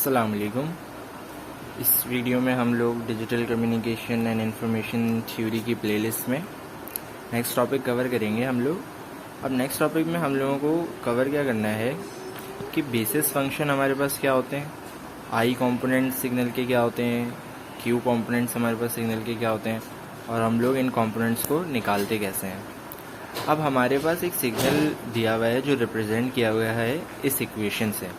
अस्सलाम वालेकुम। इस वीडियो में हम लोग digital communication and information theory की प्लेलिस्ट में नेक्स्ट टॉपिक कवर करेंगे हम लोग। अब नेक्स्ट टॉपिक में हम लोगों को कवर क्या करना है कि बेसिस फंक्शन हमारे पास क्या होते हैं, आई कंपोनेंट सिग्नल के क्या होते हैं, क्यू कंपोनेंट्स हमारे पास सिग्नल के क्या होते हैं और हम लोग इन कंपोनेंट्स को निकालते कैसे हैं। अब हमारे पास एक सिग्नल दिया हुआ है जो रिप्रेजेंट किया हुआ है इस इक्वेशन से।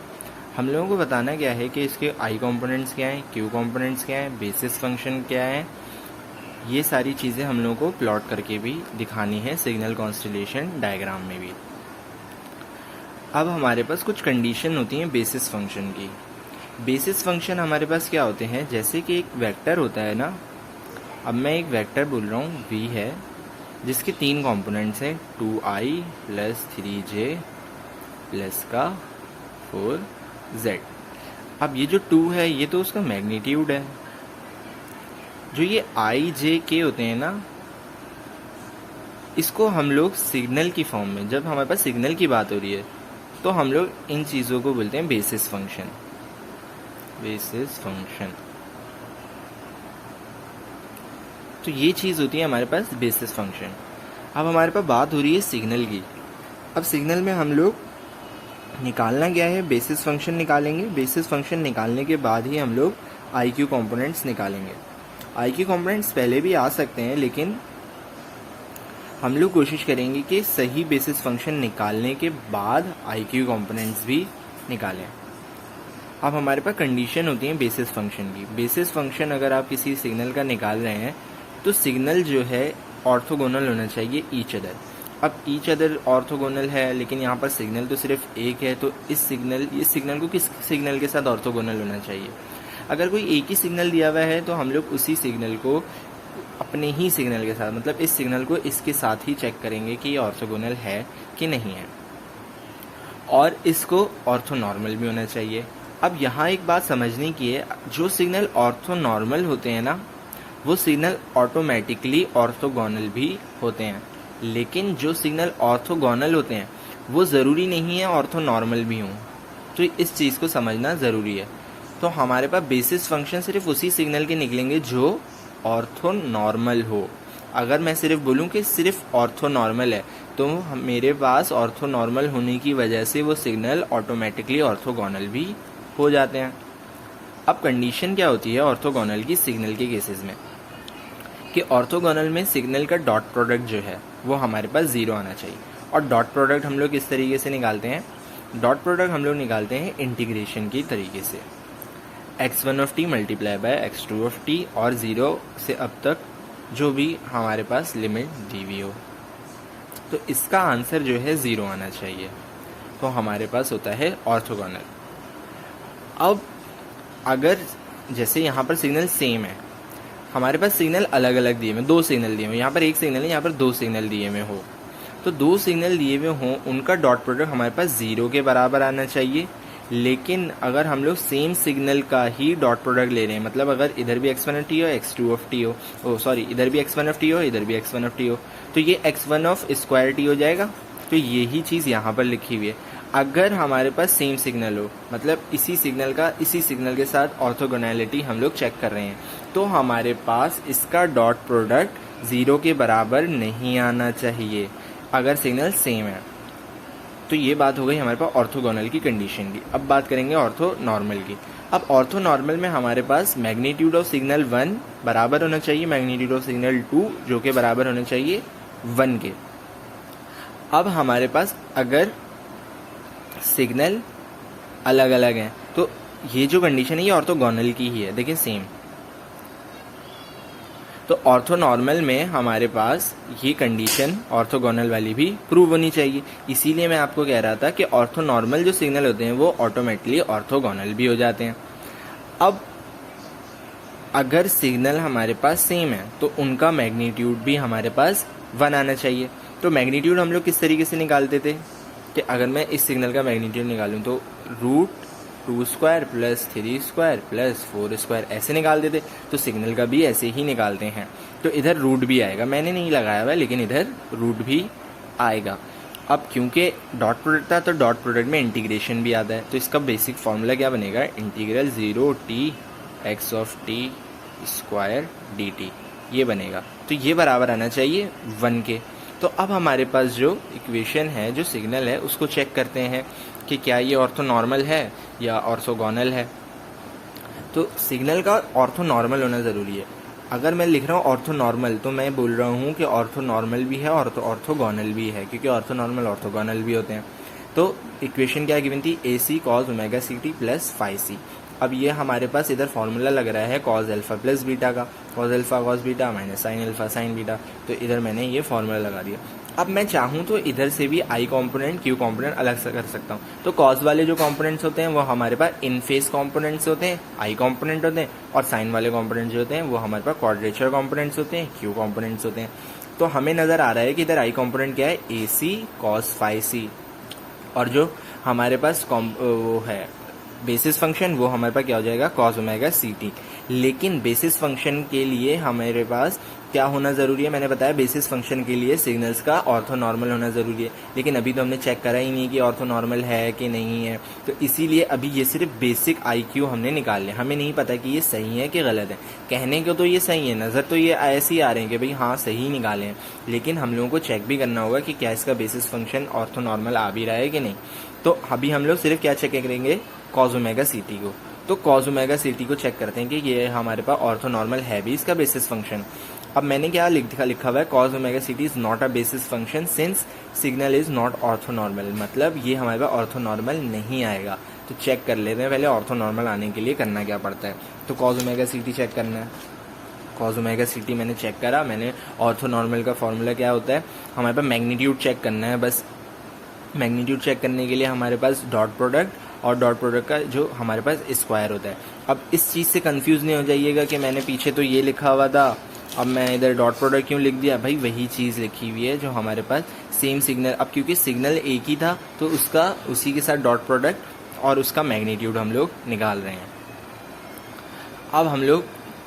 हम लोगों को बताना क्या है कि इसके आई कंपोनेंट्स क्या हैं, क्यू कंपोनेंट्स क्या हैं, बेसिस फंक्शन क्या है। ये सारी चीज़ें हम लोगों को प्लॉट करके भी दिखानी है सिग्नल कॉन्स्टलेशन डायग्राम में भी। अब हमारे पास कुछ कंडीशन होती हैं बेसिस फंक्शन की। बेसिस फंक्शन हमारे पास क्या होते हैं, जैसे कि एक वेक्टर होता है ना। अब मैं एक वेक्टर बोल रहा हूँ v है जिसके 3 कंपोनेंट्स हैं 2i + 3j प्लस का 4z। अब ये जो 2 है ये तो उसका मैग्नीट्यूड है। जो ये i j k होते हैं ना, इसको हम लोग सिग्नल की फॉर्म में, जब हमारे पास सिग्नल की बात हो रही है तो हम लोग इन चीज़ों को बोलते हैं बेसिस फंक्शन। बेसिस फंक्शन, तो ये चीज़ होती है हमारे पास बेसिस फंक्शन। अब हमारे पास बात हो रही है सिग्नल की। अब सिग्नल में हम लोग निकालना क्या है, बेसिस फंक्शन निकालेंगे। बेसिस फंक्शन निकालने के बाद ही हम लोग आई क्यू कॉम्पोनेंट्स निकालेंगे। आई क्यू कॉम्पोनेंट्स पहले भी आ सकते हैं, लेकिन हम लोग कोशिश करेंगे कि सही बेसिस फंक्शन निकालने के बाद आई क्यू कॉम्पोनेंट्स भी निकालें। अब हमारे पास कंडीशन होती है बेसिस फंक्शन की। बेसिस फंक्शन अगर आप किसी सिग्नल का निकाल रहे हैं तो सिग्नल जो है ऑर्थोगोनल होना चाहिए ईच अदर। अब ईच अदर ऑर्थोगोनल है, लेकिन यहाँ पर सिग्नल तो सिर्फ एक है, तो इस सिग्नल को किस सिग्नल के साथ ऑर्थोगोनल होना चाहिए। अगर कोई एक ही सिग्नल दिया हुआ है तो हम लोग उसी सिग्नल को अपने ही सिग्नल के साथ, मतलब इस सिग्नल को इसके साथ ही चेक करेंगे कि ये ऑर्थोगोनल है कि नहीं है, और इसको ऑर्थोनॉर्मल भी होना चाहिए। अब यहाँ एक बात समझने की है, जो सिग्नल ऑर्थोनॉर्मल होते हैं ना, वो सिग्नल ऑटोमेटिकली ऑर्थोगोनल भी होते हैं, लेकिन जो सिग्नल ऑर्थोगोनल होते हैं वो ज़रूरी नहीं है ऑर्थोनॉर्मल भी हों। तो इस चीज़ को समझना ज़रूरी है। तो हमारे पास बेसिस फंक्शन सिर्फ उसी सिग्नल के निकलेंगे जो ऑर्थोनॉर्मल हो। अगर मैं सिर्फ बोलूं कि सिर्फ ऑर्थोनॉर्मल है तो मेरे पास ऑर्थोनॉर्मल होने की वजह से वो सिग्नल ऑटोमेटिकली ऑर्थोगोनल भी हो जाते हैं। अब कंडीशन क्या होती है ऑर्थोगोनल की सिग्नल के केसेस में, कि ऑर्थोगोनल में सिग्नल का डॉट प्रोडक्ट जो है वो हमारे पास 0 आना चाहिए। और डॉट प्रोडक्ट हम लोग किस तरीके से निकालते हैं, डॉट प्रोडक्ट हम लोग निकालते हैं इंटीग्रेशन की तरीके से, x1 × x2 और 0 से अब तक जो भी हमारे पास लिमिट दी हुई हो। तो इसका आंसर जो है 0 आना चाहिए, तो हमारे पास होता है ऑर्थोगोनल। अब अगर जैसे यहाँ पर सिग्नल सेम है, हमारे पास सिग्नल अलग अलग दिए हुए, 2 सिग्नल दिए हुए, यहाँ पर एक सिग्नल है, यहाँ पर 2 सिग्नल दिए हुए हो, तो 2 सिग्नल दिए हुए हों, उनका डॉट प्रोडक्ट हमारे पास 0 के बराबर आना चाहिए। लेकिन अगर हम लोग सेम सिग्नल का ही डॉट प्रोडक्ट ले रहे हैं, मतलब अगर इधर भी x1 हो x2 हो, इधर भी x1 हो इधर भी x1 हो, तो ये x1 हो जाएगा। तो यही चीज़ यहाँ पर लिखी हुई है। अगर हमारे पास सेम सिग्नल हो, मतलब इसी सिग्नल के साथ ऑर्थोगोनैलिटी हम लोग चेक कर रहे हैं, तो हमारे पास इसका डॉट प्रोडक्ट 0 के बराबर नहीं आना चाहिए अगर सिग्नल सेम है। तो ये बात हो गई हमारे पास ऑर्थोगोनल की कंडीशन की। अब बात करेंगे ऑर्थोनॉर्मल की। अब ऑर्थोनॉर्मल में हमारे पास मैग्नीट्यूड ऑफ सिग्नल 1 बराबर होना चाहिए मैग्नीट्यूड ऑफ सिग्नल 2, जो कि बराबर होना चाहिए 1 के। अब हमारे पास अगर सिग्नल अलग अलग हैं तो ये जो कंडीशन है ये ऑर्थोगोनल की ही है, देखिए सेम। तो ऑर्थोनॉर्मल में हमारे पास ये कंडीशन ऑर्थोगोनल वाली भी प्रूव होनी चाहिए। इसीलिए मैं आपको कह रहा था कि ऑर्थोनॉर्मल जो सिग्नल होते हैं वो ऑटोमेटिकली ऑर्थोगोनल भी हो जाते हैं। अब अगर सिग्नल हमारे पास सेम है तो उनका मैग्नीट्यूड भी हमारे पास 1 आना चाहिए। तो मैग्नीट्यूड हम लोग किस तरीके से निकालते थे कि अगर मैं इस सिग्नल का मैग्नीट्यूड निकालूं तो √2² + 3² + 4² ऐसे निकालते थे। तो सिग्नल का भी ऐसे ही निकालते हैं। तो इधर रूट भी आएगा, मैंने नहीं लगाया हुआ है लेकिन इधर रूट भी आएगा। अब क्योंकि डॉट प्रोडक्ट था तो डॉट प्रोडक्ट में इंटीग्रेशन भी आता है, तो इसका बेसिक फॉर्मूला क्या बनेगा, integral 0t x of t square dt, ये बनेगा। तो ये बराबर आना चाहिए 1 के। तो अब हमारे पास जो इक्वेशन है, जो सिग्नल है, उसको चेक करते हैं कि क्या ये ऑर्थोनॉर्मल है या ऑर्थोगोनल है। तो सिग्नल का ऑर्थोनॉर्मल होना ज़रूरी है। अगर मैं लिख रहा हूँ ऑर्थोनॉर्मल, तो मैं बोल रहा हूँ कि ऑर्थोनॉर्मल भी है और ऑर्थोगोनल भी है, क्योंकि ऑर्थोनॉर्मल ऑर्थोगोनल भी होते हैं। तो इक्वेशन क्या गिवन थी, A C cos omega C T plus phi C. अब ये हमारे पास इधर फॉर्मूला लग रहा है कॉज अल्फा प्लस बीटा का, cos alpha cos beta minus sine alpha sine beta. तो इधर मैंने ये फॉर्मूला लगा दिया। अब मैं चाहूँ तो इधर से भी आई कॉम्पोनेंट क्यू कॉम्पोनेंट अलग से कर सकता हूँ। तो कॉज वाले जो कॉम्पोनेंट्स होते हैं वो हमारे पास इन फेस कॉम्पोनेंट्स होते हैं, आई कॉम्पोनेंट होते हैं, और साइन वाले कॉम्पोनेंट जो होते हैं वो हमारे पास क्वाड्रेचर कॉम्पोनेंट्स होते हैं, क्यू कॉम्पोनेंट्स होते हैं। तो हमें नज़र आ रहा है कि इधर आई कॉम्पोनेंट क्या है, ए सी कॉस फाई सी, और जो हमारे पास वो है बेसिस फंक्शन, वो हमारे पास क्या हो जाएगा, कॉस ओमेगा सी टी। लेकिन बेसिस फंक्शन के लिए हमारे पास क्या होना ज़रूरी है, मैंने बताया बेसिस फंक्शन के लिए सिग्नल्स का ऑर्थोनॉर्मल होना ज़रूरी है। लेकिन अभी तो हमने चेक करा ही नहीं कि ऑर्थोनॉर्मल है कि नहीं है, तो इसीलिए अभी ये सिर्फ बेसिक IQ हमने निकाल लिया। हमें नहीं पता कि ये सही है कि गलत है। कहने को तो ये सही है, नज़र तो ये ऐसे ही आ रहे हैं कि भाई हाँ सही निकाले हैं, लेकिन हम लोगों को चेक भी करना होगा कि क्या इसका बेसिस फंक्शन ऑर्थोनॉर्मल आ भी रहा है कि नहीं। तो अभी हम लोग सिर्फ क्या चेक करेंगे, कॉस ओमेगा सी टी को। तो कॉस ओमेगा सी टी को चेक करते हैं कि ये हमारे पास ऑर्थोनॉर्मल है भी इसका बेसिस फंक्शन। अब मैंने क्या लिखा हुआ है, cos omega C t is not a basis function since signal is not orthonormal, मतलब ये हमारे पास ऑर्थोनॉर्मल नहीं आएगा। तो चेक कर लेते हैं पहले ऑर्थोनॉर्मल आने के लिए करना क्या पड़ता है। तो कॉस ओमेगा सी टी चेक करना है। कॉस ओमेगा सी टी मैंने चेक करा, मैंने ऑर्थोनॉर्मल का फॉर्मूला क्या होता है, हमारे पास मैग्नीट्यूड चेक करना है। बस मैग्नीट्यूड चेक करने के लिए हमारे पास डॉट प्रोडक्ट और डॉट प्रोडक्ट का जो हमारे पास स्क्वायर होता है। अब इस चीज़ से कंफ्यूज नहीं हो जाइएगा कि मैंने पीछे तो ये लिखा हुआ था, अब मैं इधर डॉट प्रोडक्ट क्यों लिख दिया। भाई वही चीज़ लिखी हुई है जो हमारे पास सेम सिग्नल, अब क्योंकि सिग्नल एक ही था तो उसका उसी के साथ डॉट प्रोडक्ट और उसका मैग्नीट्यूड हम लोग निकाल रहे हैं। अब हम लोग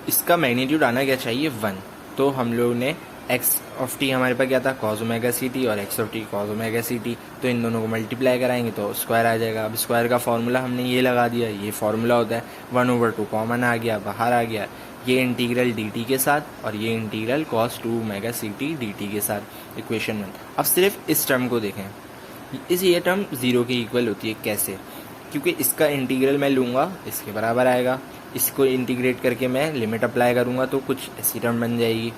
इसका मैग्नीट्यूड आना क्या चाहिए, 1। तो हम लोग ने x ऑफ t हमारे पास क्या था, कॉस ओमेगा सी टी, और x of t cos omega C t. तो इन दोनों को मल्टीप्लाई कराएंगे तो स्क्वायर आ जाएगा। अब स्क्वायर का फॉर्मूला हमने ये लगा दिया, ये फॉर्मूला होता है 1/2 कॉमन आ गया, बाहर आ गया। ये इंटीग्रल dt के साथ और ये इंटीग्रल cos 2 ओमेगा सी टी dt के साथ, इक्वेशन 1। अब सिर्फ इस टर्म को देखें, ये टर्म 0 के इक्वल होती है। कैसे, क्योंकि इसका इंटीग्रल मैं लूँगा इसके बराबर आएगा, इसको इंटीग्रेट करके मैं लिमिट अप्लाई करूँगा तो कुछ ऐसी टर्म बन जाएगी।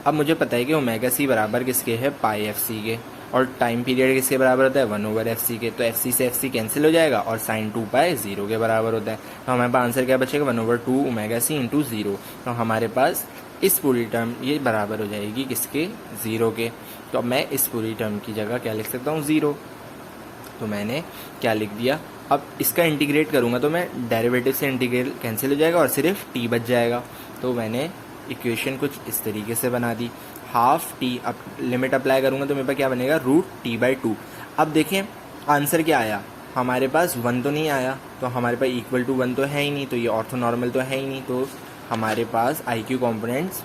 अब मुझे पता है कि ओमेगा सी बराबर किसके है, पाई एफ सी के, और टाइम पीरियड किसके बराबर होता है, 1/fc के। तो fc से fc कैंसिल हो जाएगा और साइन 2 पाई 0 के बराबर होता है। तो हमारे पास आंसर क्या बचेगा, 1/2 ओमेगा सी इंटू 0। तो हमारे पास इस पूरी टर्म ये बराबर हो जाएगी किसके, 0 के। तो अब मैं इस पूरी टर्म की जगह क्या लिख सकता हूँ, 0। तो मैंने क्या लिख दिया। अब इसका इंटीग्रेट करूँगा तो मैं डेरिवेटिव से इंटीग्रेट कैंसिल हो जाएगा और सिर्फ t बच जाएगा। तो मैंने इक्वेशन कुछ इस तरीके से बना दी, हाफ टी। अब लिमिट अप्लाई करूँगा तो मेरे पास क्या बनेगा, √t/2। अब देखें आंसर क्या आया, हमारे पास 1 तो नहीं आया, तो हमारे पास इक्वल टू 1 तो है ही नहीं, तो ये ऑर्थोनॉर्मल तो है ही नहीं। तो हमारे पास IQ कॉम्पोनेंट्स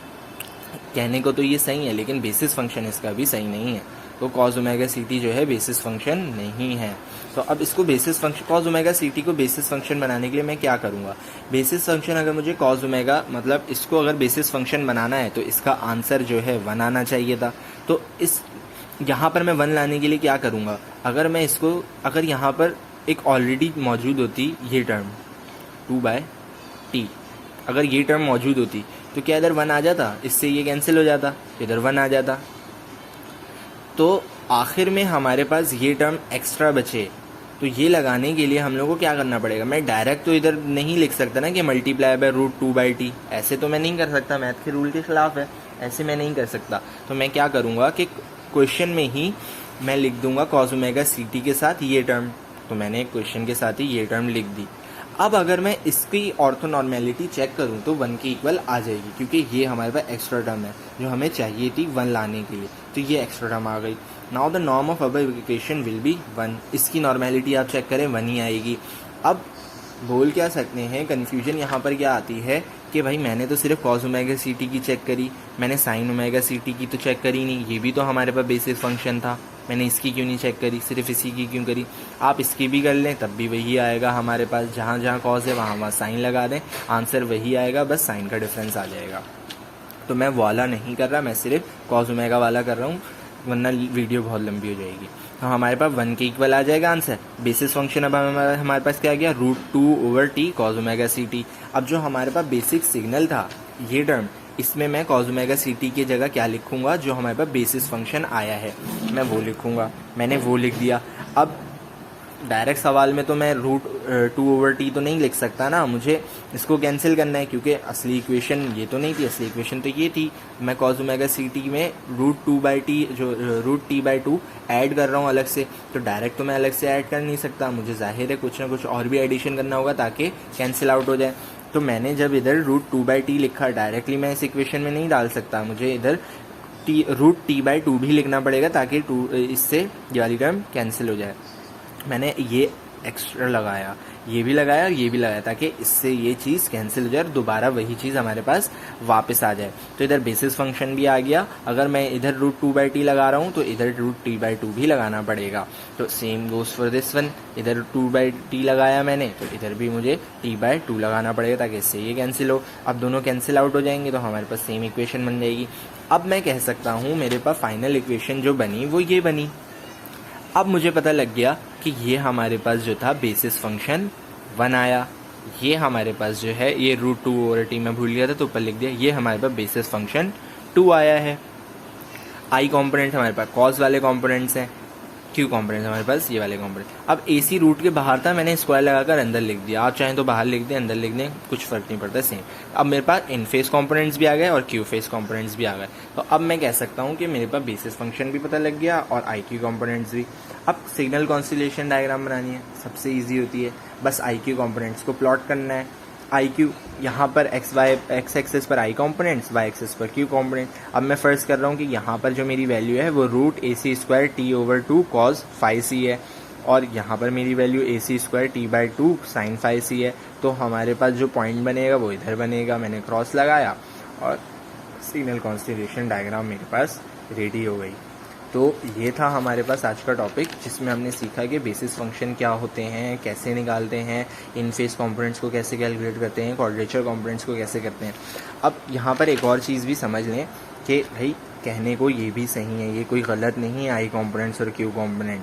कहने को तो ये सही है, लेकिन बेसिस फंक्शन इसका भी सही नहीं है। तो कॉस ओमेगा सी टी जो है बेसिस फंक्शन नहीं है। तो अब इसको बेसिस फंक्शन, कॉस ओमेगा सी टी को बेसिस फंक्शन बनाने के लिए मैं क्या करूँगा, बेसिस फंक्शन अगर मुझे कॉस ओमेगा, मतलब इसको अगर बेसिस फंक्शन बनाना है तो इसका आंसर जो है 1 आना चाहिए था। तो इस यहाँ पर मैं 1 लाने के लिए क्या करूँगा, अगर मैं इसको, अगर यहाँ पर एक ऑलरेडी मौजूद होती ये टर्म 2/t, अगर ये टर्म मौजूद होती तो क्या इधर 1 आ जाता, इससे ये कैंसिल हो जाता, इधर 1 आ जाता। तो आखिर में हमारे पास ये टर्म एक्स्ट्रा बचे, तो ये लगाने के लिए हम लोग को क्या करना पड़ेगा, मैं डायरेक्ट तो इधर नहीं लिख सकता ना कि मल्टीप्लाई बाय √2/t, ऐसे तो मैं नहीं कर सकता, मैथ के रूल के खिलाफ है, ऐसे मैं नहीं कर सकता। तो मैं क्या करूँगा कि क्वेश्चन में ही मैं लिख दूंगा कॉस ओमेगा सी टी के साथ ये टर्म, तो मैंने क्वेश्चन के साथ ही ये टर्म लिख दी। अब अगर मैं इसकी ऑर्थोनॉर्मेलिटी चेक करूं तो 1 के इक्वल आ जाएगी, क्योंकि ये हमारे पास एक्स्ट्रा टर्म है जो हमें चाहिए थी 1 लाने के लिए, तो ये एक्स्ट्रा टर्म आ गई। Now the norm of our equation will be 1, इसकी नॉर्मेलिटी आप चेक करें 1 ही आएगी। अब बोल क्या सकते हैं, कन्फ्यूजन यहाँ पर क्या आती है कि भाई मैंने तो सिर्फ कॉस ओमेगा सी टी की चेक करी, मैंने साइन ओमेगा सी टी की तो चेक करी नहीं, ये भी तो हमारे पास बेसिस फंक्शन था। मैंने इसकी क्यों नहीं चेक करी, सिर्फ इसी की क्यों करी। आप इसकी भी कर लें तब भी वही आएगा हमारे पास, जहाँ जहाँ कॉज है वहाँ वहाँ साइन लगा दें, आंसर वही आएगा, बस साइन का डिफरेंस आ जाएगा। तो मैं वाला नहीं कर रहा, मैं सिर्फ कॉज ओमेगा वाला कर रहा हूँ, वरना वीडियो बहुत लंबी हो जाएगी। तो हमारे पास 1 के इक्वल आ जाएगा आंसर। बेसिस फंक्शन अब हमारे पास क्या आ गया, √2/t cos ओमेगा ct। अब जो हमारे पास बेसिक सिग्नल था ये टर्म, इसमें मैं cos ओमेगा ct की जगह क्या लिखूंगा, जो हमारे पास बेसिस फंक्शन आया है मैं वो लिखूंगा। मैंने वो लिख दिया। अब डायरेक्ट सवाल में तो मैं √2/t तो नहीं लिख सकता ना, मुझे इसको कैंसिल करना है, क्योंकि असली इक्वेशन ये तो नहीं थी, असली इक्वेशन तो ये थी। मैं cos ओमेगा ct में √2/t जो √t/2 ऐड कर रहा हूँ अलग से, तो डायरेक्ट तो मैं अलग से ऐड कर नहीं सकता, मुझे जाहिर है कुछ ना कुछ और भी एडिशन करना होगा ताकि कैंसिल आउट हो जाए। तो मैंने जब इधर √2/t लिखा, डायरेक्टली मैं इस इक्वेशन में नहीं डाल सकता, मुझे इधर √t/2 भी लिखना पड़ेगा ताकि इससे ये वाली टर्म कैंसिल हो जाए। मैंने ये एक्स्ट्रा लगाया, ये भी लगाया और ये भी लगाया, ताकि इससे ये चीज़ कैंसिल हो जाए और दोबारा वही चीज़ हमारे पास वापस आ जाए। तो इधर बेसिस फंक्शन भी आ गया। अगर मैं इधर √2/t लगा रहा हूँ तो इधर √t/2 भी लगाना पड़ेगा। तो same goes for this one, इधर 2/t लगाया मैंने तो इधर भी मुझे t/2 लगाना पड़ेगा ताकि इससे ये कैंसिल हो। अब दोनों कैंसिल आउट हो जाएंगे तो हमारे पास सेम इक्वेशन बन जाएगी। अब मैं कह सकता हूँ मेरे पास फाइनल इक्वेशन जो बनी वो ये बनी। अब मुझे पता लग गया कि ये हमारे पास जो था बेसिस फंक्शन 1 आया, ये हमारे पास जो है ये √2/t मैं भूल गया था तो ऊपर लिख दिया, ये हमारे पास बेसिस फंक्शन 2 आया है। आई कॉम्पोनेंट हमारे पास कॉज वाले कॉम्पोनेंट्स हैं, क्यू कॉम्पोनेंट हमारे पास ये वाले कॉम्पोनेंट। अब AC रूट के बाहर था, मैंने स्क्वायर लगाकर अंदर लिख दिया, आप चाहें तो बाहर लिख दें अंदर लिख दें, कुछ फर्क नहीं पड़ता, सेम। अब मेरे पास इन फेस कॉम्पोनेंट्स भी आ गए और क्यू फेस कॉम्पोनेंट्स भी आ गए। तो अब मैं कह सकता हूँ कि मेरे पास बेसिस फंक्शन भी पता लग गया और IQ कॉम्पोनेंट्स भी। अब सिग्नल कॉन्स्टलेशन डायग्राम बनानी है, सबसे ईजी होती है, बस IQ कॉम्पोनेंट्स को प्लॉट करना है। IQ यहाँ पर x एक्सिस पर I कॉम्पोनेंट्स, y एक्सिस पर Q कॉम्पोनेंट। अब मैं फर्स्ट कर रहा हूँ कि यहाँ पर जो मेरी वैल्यू है वो √AC² t/2 cos phi c है और यहाँ पर मेरी value AC² t/2 sin phi c है। तो हमारे पास जो पॉइंट बनेगा वो इधर बनेगा, मैंने क्रॉस लगाया और सिग्नल कॉन्स्टलेशन डायग्राम मेरे पास रेडी हो गई। तो ये था हमारे पास आज का टॉपिक, जिसमें हमने सीखा कि बेसिस फंक्शन क्या होते हैं, कैसे निकालते हैं, इन फेस कॉम्पोनेंट्स को कैसे कैलकुलेट करते हैं, क्वाड्रेचर कॉम्पोनेंट्स को कैसे करते हैं। अब यहाँ पर एक और चीज़ भी समझ लें कि भाई कहने को ये भी सही है, ये कोई गलत नहीं है, आई कॉम्पोनेंट्स और क्यू कॉम्पोनेंट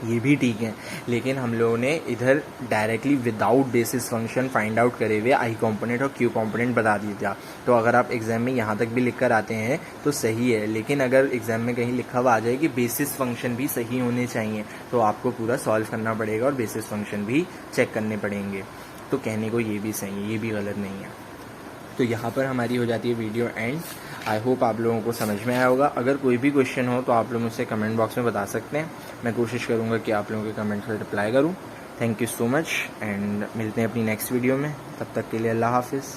ये भी ठीक है, लेकिन हम लोगों ने इधर directly without basis function find out करे हुए आई कॉम्पोनेंट और क्यू कॉम्पोनेंट बता दिया था। तो अगर आप एग्जाम में यहाँ तक भी लिख कर आते हैं तो सही है, लेकिन अगर एग्जाम में कहीं लिखा हुआ आ जाए कि बेसिस फंक्शन भी सही होने चाहिए तो आपको पूरा सॉल्व करना पड़ेगा और बेसिस फंक्शन भी चेक करने पड़ेंगे। तो कहने को ये भी सही है, ये भी गलत नहीं है। तो यहाँ पर हमारी हो जाती है वीडियो एंड। आई होप आप लोगों को समझ में आया होगा। अगर कोई भी क्वेश्चन हो तो आप लोग मुझसे कमेंट बॉक्स में बता सकते हैं, मैं कोशिश करूँगा कि आप लोगों के कमेंट्स पर रिप्लाई करूँ। Thank you so much and मिलते हैं अपनी नेक्स्ट वीडियो में, तब तक के लिए अल्लाह हाफिज़।